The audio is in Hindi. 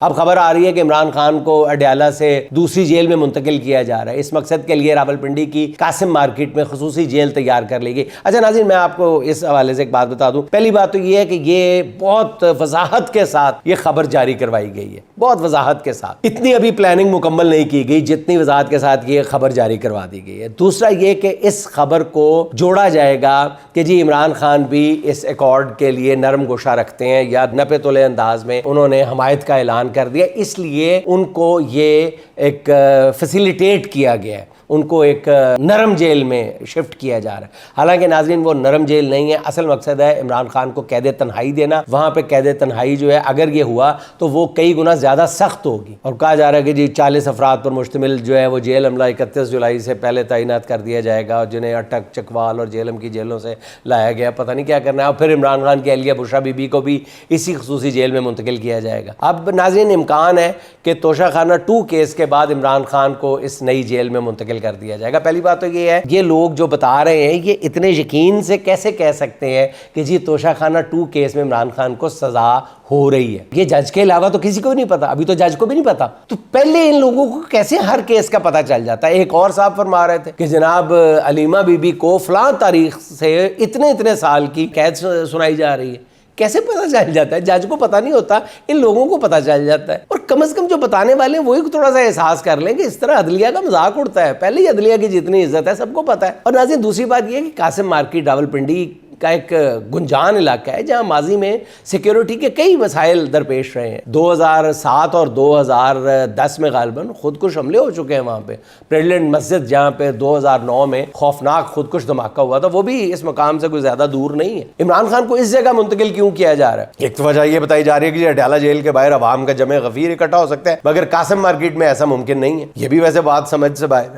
अब खबर आ रही है कि इमरान खान को अडयाला से दूसरी जेल में मुंतकिल किया जा रहा है। इस मकसद के लिए रावलपिंडी की कासिम मार्केट में खुसूसी जेल तैयार कर ली गई। अच्छा नाज़रीन, मैं आपको इस हवाले से एक बात बता दूं। पहली बात तो ये है कि ये बहुत वजाहत के साथ ये खबर जारी करवाई गई है, बहुत वजाहत के साथ। इतनी अभी प्लानिंग मुकम्मल नहीं की गई जितनी वजाहत के साथ ये खबर जारी करवा दी गई है। दूसरा ये कि इस खबर को जोड़ा जाएगा कि जी इमरान खान भी इस अकॉर्ड के लिए नरम गोशा रखते हैं या नपे तुले अंदाज में उन्होंने हमायत का ऐलान कर दिया, इसलिए उनको ये एक फैसिलिटेट किया गया है, उनको एक नरम जेल में शिफ्ट किया जा रहा है। हालांकि नाज़रीन वो नरम जेल नहीं है, असल मकसद है इमरान खान को कैद तन्हाई देना। वहाँ पे कैद तन्हाई जो है अगर ये हुआ तो वो कई गुना ज़्यादा सख्त होगी। और कहा जा रहा है कि जी 40 अफराद पर मुश्तमिल जो है वो जेल अमला 31 जुलाई से पहले तैनात कर दिया जाएगा, और जिन्हें अटक चकवाल और जेलम की जेलों से लाया गया, पता नहीं क्या करना है। और फिर इमरान खान की अहलिया बुशरा बीबी को भी इसी खसूसी जेल में मुंतकिल किया जाएगा। अब नाज़रीन इम्कान है कि तोशाखाना 2 केस के बाद इमरान खान को इस नई जेल में मुंतकिल कर दिया जाएगा। पहली बात तो ये है, ये लोग जो बता रहे हैं ये इतने यकीन से कैसे कह सकते हैं कि जी तोशाखाना 2 केस में इमरान खान को सजा हो रही है। ये जज के अलावा तो किसी को भी नहीं पता, अभी तो जज को भी नहीं पता, तो पहले इन लोगों को कैसे हर केस का पता चल जाता है। एक और साहब फरमा रहे थे कि जनाब अलीमा बीबी को फलां तारीख से इतने इतने साल की कैद सुनाई जा रही है। कैसे पता चल जाता है? जज को पता नहीं होता, इन लोगों को पता चल जाता है। और कम से कम जो बताने वाले हैं वही थोड़ा सा एहसास कर लें कि इस तरह अदलिया का मजाक उड़ता है। पहले ही अदलिया की जितनी इज्जत है सबको पता है। और नाज़रीन दूसरी बात यह है कि कासिम मार्केट रावलपिंडी का एक गुंजान इलाका है जहां माजी में सिक्योरिटी के कई मसाइल दरपेश रहे हैं। 2007 और 2010 में गालिबन खुदकुश हमले हो चुके हैं वहां पे। प्रेसिडेंट मस्जिद जहां पे 2009 में खौफनाक खुदकुश धमाका हुआ था, वो भी इस मकाम से कोई ज्यादा दूर नहीं है। इमरान खान को इस जगह मुंतकिल क्यों किया जा रहा है? एक तो वजह यह बताई जा रही है कि अडयाला जेल के बाहर अवाम का जमे गफीर इकट्ठा हो सकता है, मगर कासिम मार्केट में ऐसा मुमकिन नहीं है। यह भी वैसे बात समझ से बाहर है।